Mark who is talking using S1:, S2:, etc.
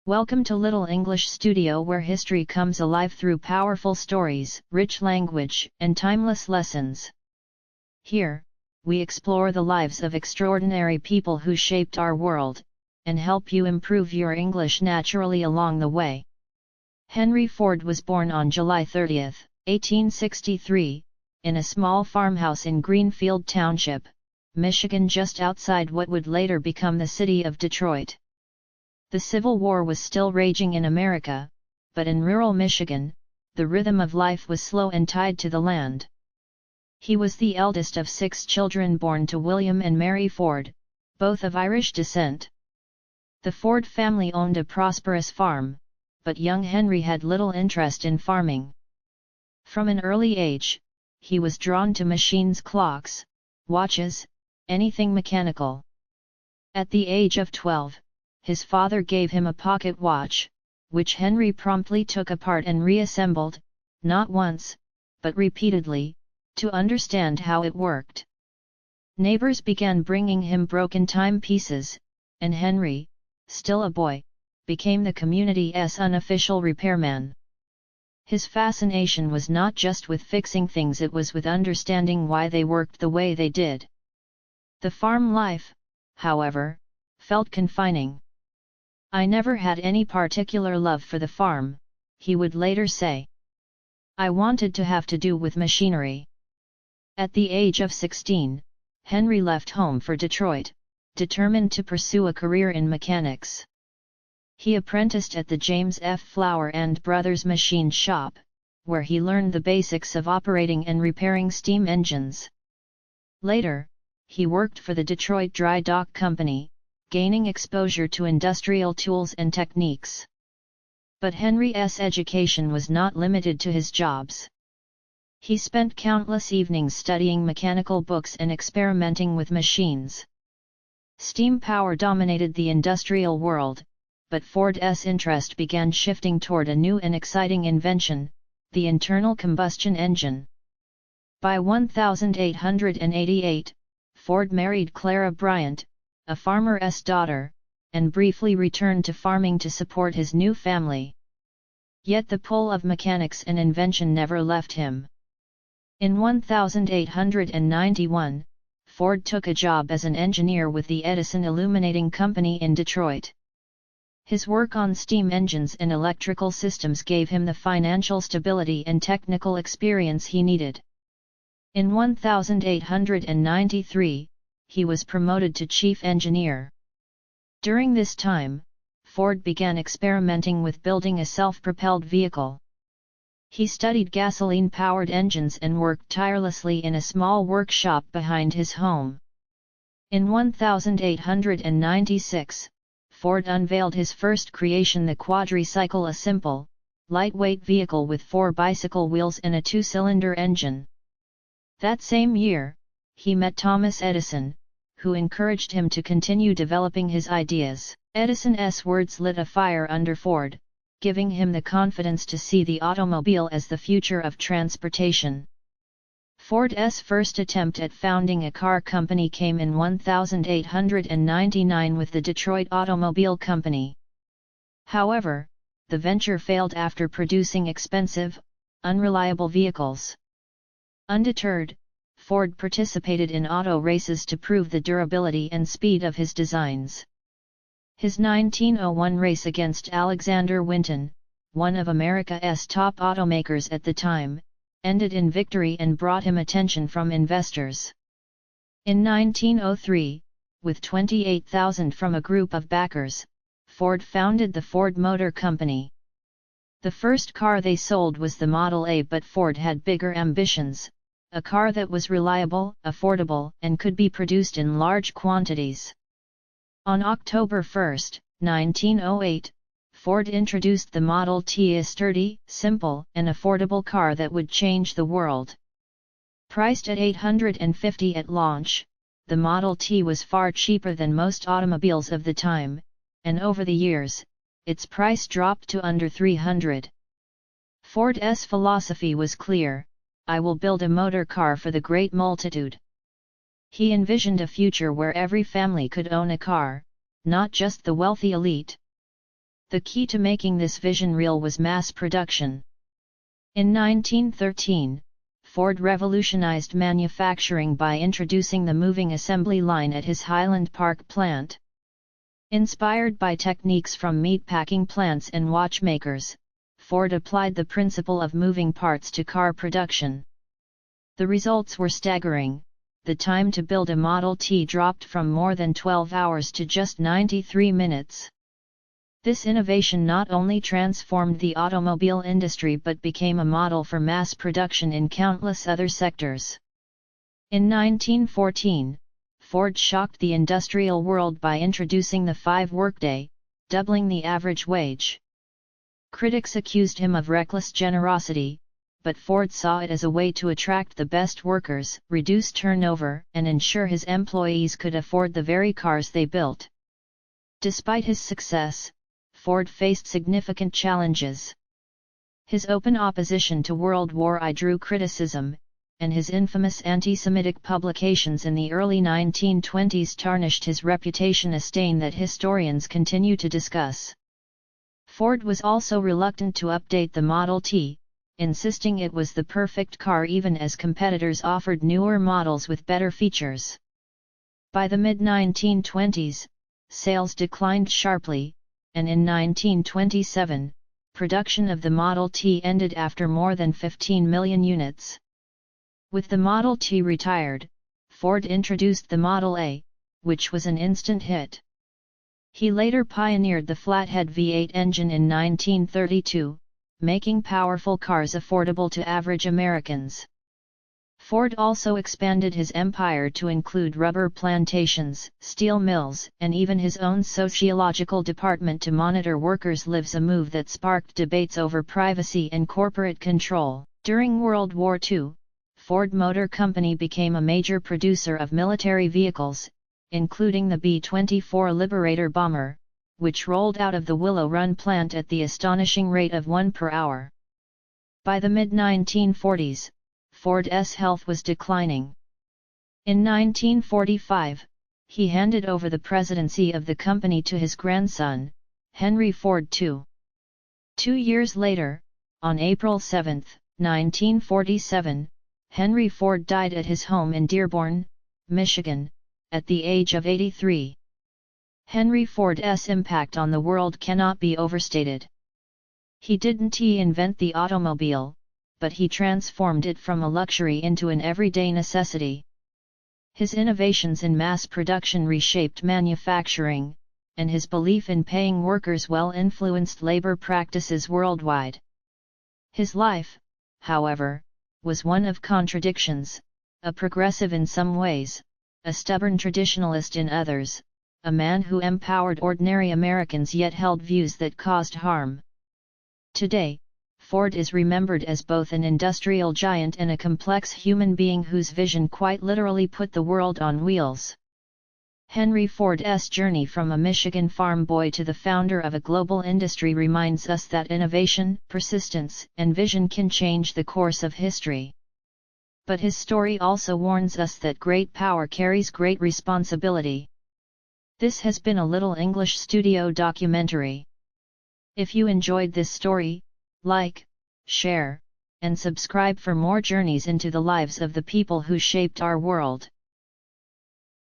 S1: Welcome to Little English Studio, where history comes alive through powerful stories, rich language, and timeless lessons. Here, we explore the lives of extraordinary people who shaped our world, and help you improve your English naturally along the way. Henry Ford was born on July 30, 1863, in a small farmhouse in Greenfield Township, Michigan, just outside what would later become the city of Detroit. The Civil War was still raging in America, but in rural Michigan, the rhythm of life was slow and tied to the land. He was the eldest of 6 children born to William and Mary Ford, both of Irish descent. The Ford family owned a prosperous farm, but young Henry had little interest in farming. From an early age, he was drawn to machines, clocks, watches, anything mechanical. At the age of 12, his father gave him a pocket watch, which Henry promptly took apart and reassembled, not once, but repeatedly, to understand how it worked. Neighbors began bringing him broken timepieces, and Henry, still a boy, became the community's unofficial repairman. His fascination was not just with fixing things, it was with understanding why they worked the way they did. The farm life, however, felt confining. "I never had any particular love for the farm," he would later say. "I wanted to have to do with machinery." At the age of 16, Henry left home for Detroit, determined to pursue a career in mechanics. He apprenticed at the James F. Flower and Brothers machine shop, where he learned the basics of operating and repairing steam engines. Later, he worked for the Detroit Dry Dock Company, gaining exposure to industrial tools and techniques. But Henry's education was not limited to his jobs. He spent countless evenings studying mechanical books and experimenting with machines. Steam power dominated the industrial world, but Ford's interest began shifting toward a new and exciting invention, the internal combustion engine. By 1888, Ford married Clara Bryant, a farmer's daughter, and briefly returned to farming to support his new family. Yet the pull of mechanics and invention never left him. In 1891, Ford took a job as an engineer with the Edison Illuminating Company in Detroit. His work on steam engines and electrical systems gave him the financial stability and technical experience he needed. In 1893, he was promoted to chief engineer. During this time, Ford began experimenting with building a self-propelled vehicle. He studied gasoline-powered engines and worked tirelessly in a small workshop behind his home. In 1896, Ford unveiled his first creation, the quadricycle, a simple, lightweight vehicle with 4 bicycle wheels and a 2-cylinder engine. That same year, he met Thomas Edison, who encouraged him to continue developing his ideas. Edison's words lit a fire under Ford, giving him the confidence to see the automobile as the future of transportation. Ford's first attempt at founding a car company came in 1899 with the Detroit Automobile Company. However, the venture failed after producing expensive, unreliable vehicles. Undeterred, Ford participated in auto races to prove the durability and speed of his designs. His 1901 race against Alexander Winton, one of America's top automakers at the time, ended in victory and brought him attention from investors. In 1903, with $28,000 from a group of backers, Ford founded the Ford Motor Company. The first car they sold was the Model A, but Ford had bigger ambitions, a car that was reliable, affordable, and could be produced in large quantities. On October 1, 1908, Ford introduced the Model T, a sturdy, simple, and affordable car that would change the world. Priced at $850 at launch, the Model T was far cheaper than most automobiles of the time, and over the years, its price dropped to under $300. Ford's philosophy was clear: "I will build a motor car for the great multitude." He envisioned a future where every family could own a car, not just the wealthy elite. The key to making this vision real was mass production. In 1913, Ford revolutionized manufacturing by introducing the moving assembly line at his Highland Park plant. Inspired by techniques from meatpacking plants and watchmakers, Ford applied the principle of moving parts to car production. The results were staggering. The time to build a Model T dropped from more than 12 hours to just 93 minutes. This innovation not only transformed the automobile industry but became a model for mass production in countless other sectors. In 1914, Ford shocked the industrial world by introducing the 5-workday, doubling the average wage. Critics accused him of reckless generosity, but Ford saw it as a way to attract the best workers, reduce turnover, and ensure his employees could afford the very cars they built. Despite his success, Ford faced significant challenges. His open opposition to World War I drew criticism, and his infamous anti-Semitic publications in the early 1920s tarnished his reputation, a stain that historians continue to discuss. Ford was also reluctant to update the Model T, insisting it was the perfect car even as competitors offered newer models with better features. By the mid-1920s, sales declined sharply, and in 1927, production of the Model T ended after more than 15 million units. With the Model T retired, Ford introduced the Model A, which was an instant hit. He later pioneered the flathead V8 engine in 1932, making powerful cars affordable to average Americans. Ford also expanded his empire to include rubber plantations, steel mills, and even his own sociological department to monitor workers' lives, a move that sparked debates over privacy and corporate control. During World War II, Ford Motor Company became a major producer of military vehicles, including the B-24 Liberator bomber, which rolled out of the Willow Run plant at the astonishing rate of 1 per hour. By the mid-1940s, Ford's health was declining. In 1945, he handed over the presidency of the company to his grandson, Henry Ford II. 2 years later, on April 7, 1947, Henry Ford died at his home in Dearborn, Michigan, at the age of 83. Henry Ford's impact on the world cannot be overstated. He didn't invent the automobile, but he transformed it from a luxury into an everyday necessity. His innovations in mass production reshaped manufacturing, and his belief in paying workers well influenced labor practices worldwide. His life, however, was one of contradictions, a progressive in some ways, a stubborn traditionalist in others, a man who empowered ordinary Americans yet held views that caused harm. Today, Ford is remembered as both an industrial giant and a complex human being whose vision quite literally put the world on wheels. Henry Ford's journey from a Michigan farm boy to the founder of a global industry reminds us that innovation, persistence, and vision can change the course of history. But his story also warns us that great power carries great responsibility. This has been a Little English Studio documentary. If you enjoyed this story, like, share, and subscribe for more journeys into the lives of the people who shaped our world.